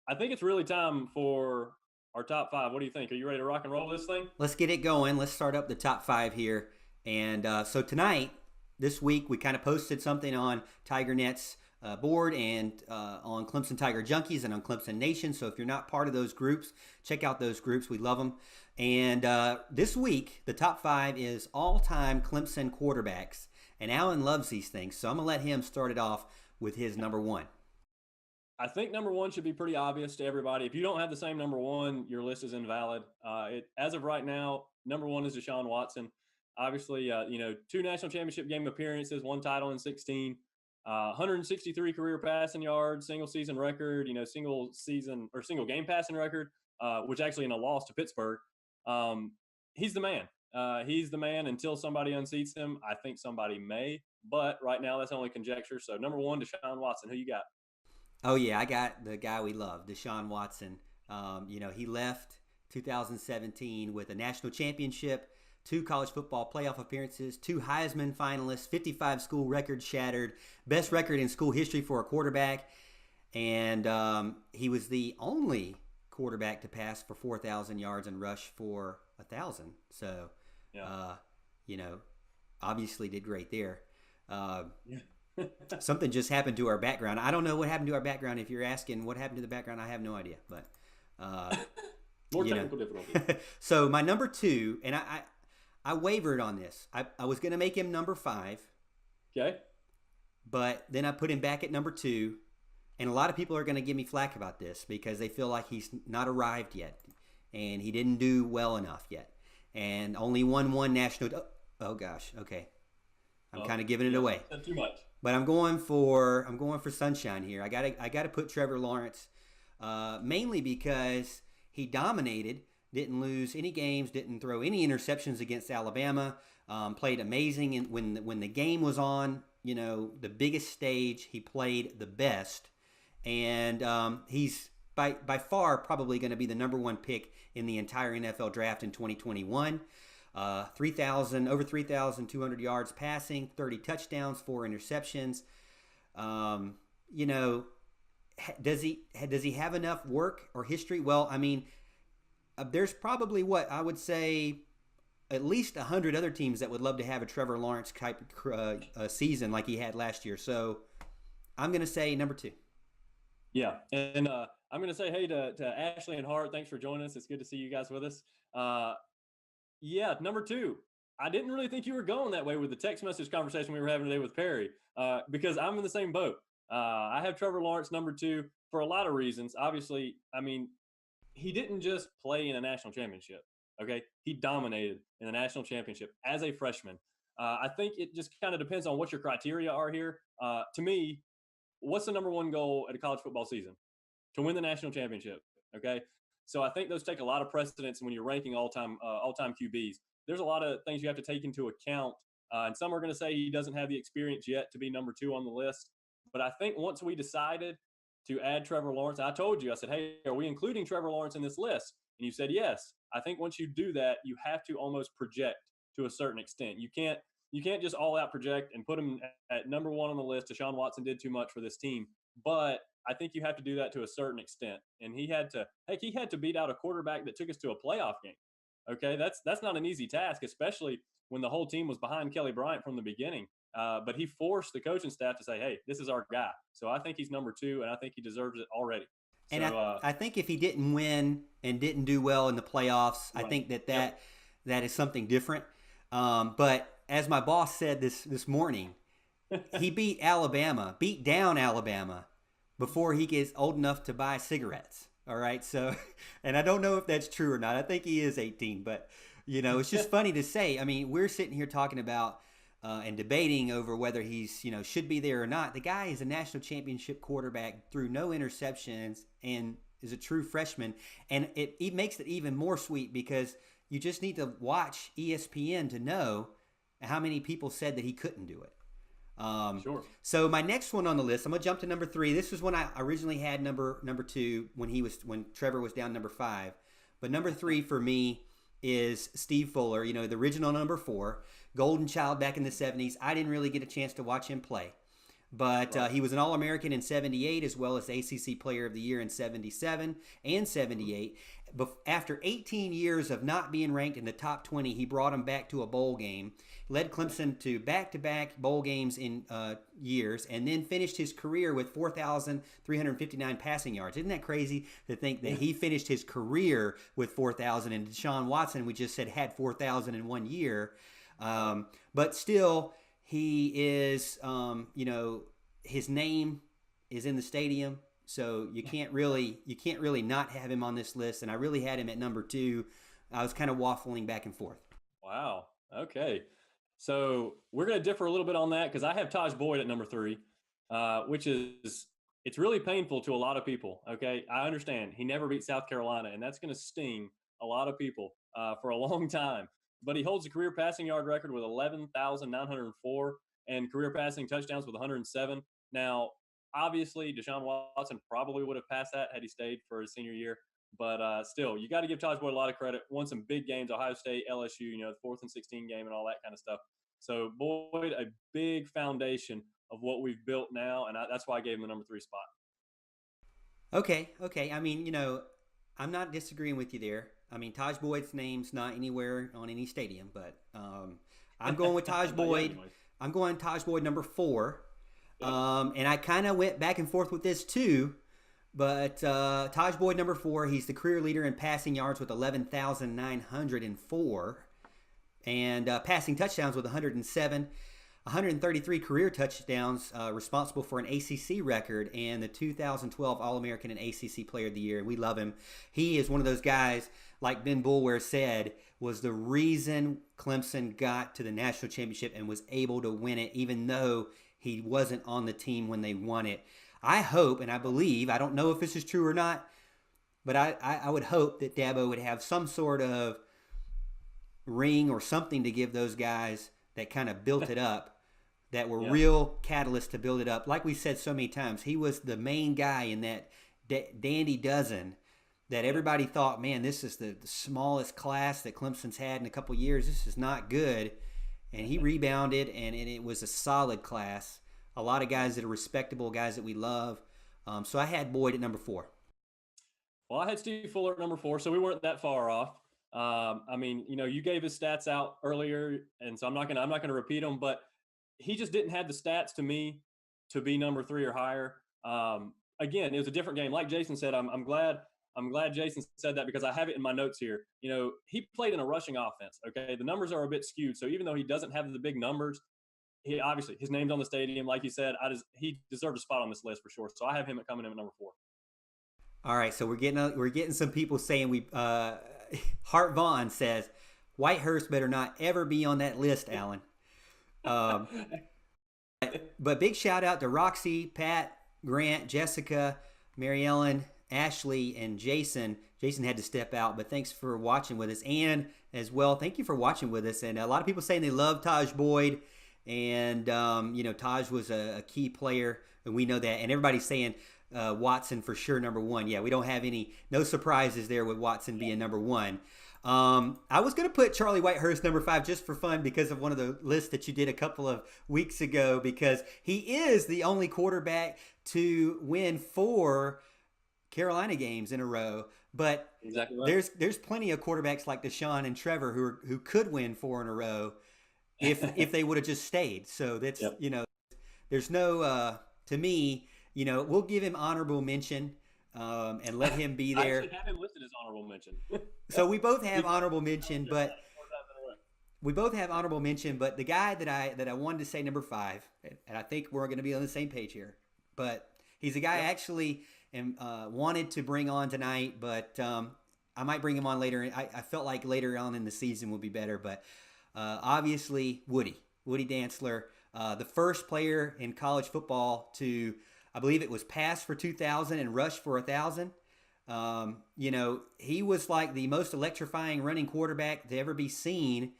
I think it's really time for our top five. What do you think? Are you ready to rock and roll this thing? Let's get it going. Let's start up the top five here. And so tonight, this week, we kind of posted something on Tiger Net's board and on Clemson Tiger Junkies and on Clemson Nation. So if you're not part of those groups, check out those groups. We love them. And this week, the top five is all-time Clemson quarterbacks. And Alan loves these things, so I'm going to let him start it off with his number one. I think number one should be pretty obvious to everybody. If you don't have the same number one, your list is invalid. As of right now, number one is Deshaun Watson. Obviously, two national championship game appearances, one title in 16, 163 career passing yards, single season record, single season or single game passing record, which actually in a loss to Pittsburgh. He's the man. He's the man until somebody unseats him. I think somebody may, but right now that's only conjecture. So number one, Deshaun Watson. Who you got? Oh, yeah, I got the guy we love, Deshaun Watson. He left 2017 with a national championship, 2 college football playoff appearances, 2 Heisman finalists, 55 school records shattered, best record in school history for a quarterback. And he was the only quarterback to pass for 4,000 yards and rush for 1,000. So, Yeah. Obviously did great there. Yeah. Something just happened to our background. I don't know what happened to our background. If you're asking what happened to the background, I have no idea. But More technical difficulty. So my number two, and I wavered on this. I was going to make him number 5, Okay. but then I put him back at number 2. And a lot of people are going to give me flack about this because they feel like he's not arrived yet, and he didn't do well enough yet, and only won one national. Oh gosh, okay. I'm kind of giving it away. Not too much. But I'm going for sunshine here. I gotta put Trevor Lawrence, mainly because he dominated, didn't lose any games, didn't throw any interceptions against Alabama, played amazing, and when the game was on, the biggest stage, he played the best, and he's by far probably going to be the number one pick in the entire NFL draft in 2021. Over 3,200 yards passing, 30 touchdowns, 4 interceptions. Does he have enough work or history? Well, I mean, there's probably what I would say at least 100 other teams that would love to have a Trevor Lawrence type season like he had last year. So I'm going to say number 2. Yeah, and I'm going to say hey to Ashley and Hart. Thanks for joining us. It's good to see you guys with us. Yeah, number 2. I didn't really think you were going that way with the text message conversation we were having today with Perry, because I'm in the same boat. I have Trevor Lawrence number 2 for a lot of reasons. Obviously, I mean, he didn't just play in a national championship. Okay, he dominated in the national championship as a freshman. I think it just kind of depends on what your criteria are here. To me, what's the number one goal at a college football season? To win the national championship. Okay. So I think those take a lot of precedence when you're ranking all-time QBs. There's a lot of things you have to take into account, and some are going to say he doesn't have the experience yet to be number 2 on the list. But I think once we decided to add Trevor Lawrence, I told you, I said, hey, are we including Trevor Lawrence in this list? And you said yes. I think once you do that, you have to almost project to a certain extent. You can't just all out project and put him at number 1 on the list. Deshaun Watson did too much for this team, but I think you have to do that to a certain extent. And he had to beat out a quarterback that took us to a playoff game. Okay, that's not an easy task, especially when the whole team was behind Kelly Bryant from the beginning. But he forced the coaching staff to say, hey, this is our guy. So I think he's number 2, and I think he deserves it already. And I think if he didn't win and didn't do well in the playoffs, right. I think that is something different. But as my boss said this morning, he beat down Alabama before he gets old enough to buy cigarettes. All right. So, and I don't know if that's true or not. I think he is 18, but it's just funny to say. I mean, we're sitting here talking about and debating over whether he's, should be there or not. The guy is a national championship quarterback, threw no interceptions, and is a true freshman. And it makes it even more sweet because you just need to watch ESPN to know how many people said that he couldn't do it. Sure. So my next one on the list, I'm gonna jump to number 3. This was when I originally had number 2 when Trevor was down number 5. But number 3 for me is Steve Fuller, the original number 4, golden child back in the 70s. I didn't really get a chance to watch him play. But Right. he was an All-American in 78 as well as ACC Player of the Year in 77 and 78. After 18 years of not being ranked in the top 20, he brought him back to a bowl game, led Clemson to back-to-back bowl games in years, and then finished his career with 4,359 passing yards. Isn't that crazy to think that he finished his career with 4,000, and Deshaun Watson, we just said, had 4,000 in 1 year. But still, he is, his name is in the stadium. So you can't really not have him on this list, and I really had him at number 2. I was kind of waffling back and forth. Wow. Okay. So we're going to differ a little bit on that because I have Taj Boyd at number 3, which is it's really painful to a lot of people. Okay, I understand he never beat South Carolina, and that's going to sting a lot of people for a long time. But he holds a career passing yard record with 11,904 and career passing touchdowns with 107. Now, obviously, Deshaun Watson probably would have passed that had he stayed for his senior year. But still, you got to give Taj Boyd a lot of credit. Won some big games, Ohio State, LSU, the 4th and 16 game and all that kind of stuff. So Boyd, a big foundation of what we've built now, and that's why I gave him the number 3 spot. Okay. I mean, I'm not disagreeing with you there. I mean, Taj Boyd's name's not anywhere on any stadium, but I'm going with Taj Boyd. I'm going Taj Boyd number 4. Yep. And I kind of went back and forth with this too, but Taj Boyd number 4, he's the career leader in passing yards with 11,904 and passing touchdowns with 107, 133 career touchdowns, responsible for an ACC record and the 2012 All-American and ACC Player of the Year. We love him. He is one of those guys, like Ben Boulware said, was the reason Clemson got to the national championship and was able to win it, even though he wasn't on the team when they won it. I hope and I believe, I don't know if this is true or not, but I would hope that Dabo would have some sort of ring or something to give those guys that kind of built it up, that were real catalysts to build it up. Like we said so many times, he was the main guy in that dandy dozen that everybody thought, man, this is the smallest class that Clemson's had in a couple years. This is not good. And he rebounded, and it was a solid class. A lot of guys that are respectable, guys that we love. So I had Boyd at number 4. Well, I had Stevie Fuller at number 4, so we weren't that far off. I mean, you gave his stats out earlier, and so I'm not gonna repeat them, but he just didn't have the stats to me to be number 3 or higher. Again, it was a different game. Like Jason said, I'm glad Jason said that because I have it in my notes here. He played in a rushing offense. Okay, the numbers are a bit skewed, so even though he doesn't have the big numbers, he obviously his name's on the stadium, like you said. He deserved a spot on this list for sure. So I have him coming in at number 4. All right, so we're getting some people saying Hart Vaughn says Whitehurst better not ever be on that list, Alan. But big shout out to Roxy, Pat, Grant, Jessica, Mary Ellen, Ashley, and Jason. Jason had to step out, but thanks for watching with us. Ann as well, thank you for watching with us. And a lot of people saying they love Taj Boyd, and Taj was a key player, and we know that. And everybody's saying Watson for sure number 1. Yeah, we don't have no surprises there with Watson being number 1. I was going to put Charlie Whitehurst number 5 just for fun because of one of the lists that you did a couple of weeks ago, because he is the only quarterback to win 4 Carolina games in a row. But exactly right. There's plenty of quarterbacks like Deshaun and Trevor who could win 4 in a row if they would have just stayed. So that's there's no to me, we'll give him honorable mention. And let him be there. I actually have him listed as honorable mention. So we both have honorable mention, but the guy that I wanted to say number 5, and I think we're going to be on the same page here, but he's a guy I actually wanted to bring on tonight, but I might bring him on later. I felt like later on in the season would be better, but obviously Woody Dantzler, the first player in college football to, I believe it was pass for 2,000 and rush for 1,000. He was like the most electrifying running quarterback to ever be seen.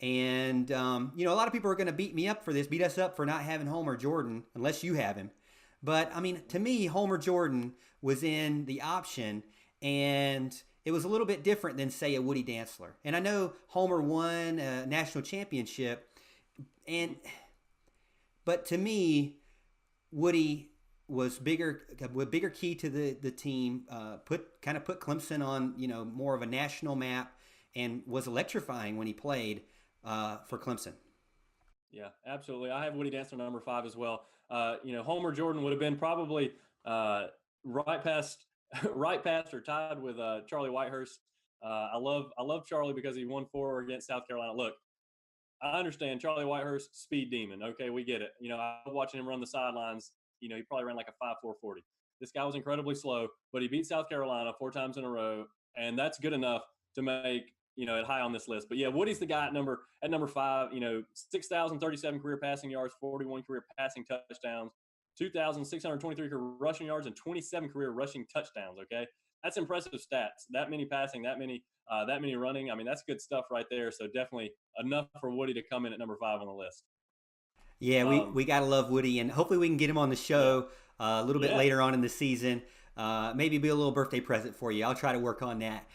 And, a lot of people are going to beat us up for not having Homer Jordan, unless you have him. But, I mean, to me, Homer Jordan was in the option, and it was a little bit different than, say, a Woody Dantzler. And I know Homer won a national championship, but to me, Woody was a bigger key to the team. Put Clemson on more of a national map, and was electrifying when he played for Clemson. Yeah, absolutely. I have Woody Dantzler number 5 as well. Homer Jordan would have been probably right past right past or tied with Charlie Whitehurst. I love Charlie because he won 4 against South Carolina. Look, I understand Charlie Whitehurst, speed demon. Okay, we get it. I was watching him run the sidelines. He probably ran like a 5.440. This guy was incredibly slow, but he beat South Carolina 4 times in a row, and that's good enough to make it high on this list. But yeah, Woody's the guy at number 5. 6,037 career passing yards, 41 career passing touchdowns, 2,623 career rushing yards, and 27 career rushing touchdowns. Okay, that's impressive stats. That many passing, that many running. I mean, that's good stuff right there. So definitely enough for Woody to come in at number 5 on the list. Yeah, we gotta love Woody, and hopefully we can get him on the show a little bit later on in the season. Maybe be a little birthday present for you. I'll try to work on that.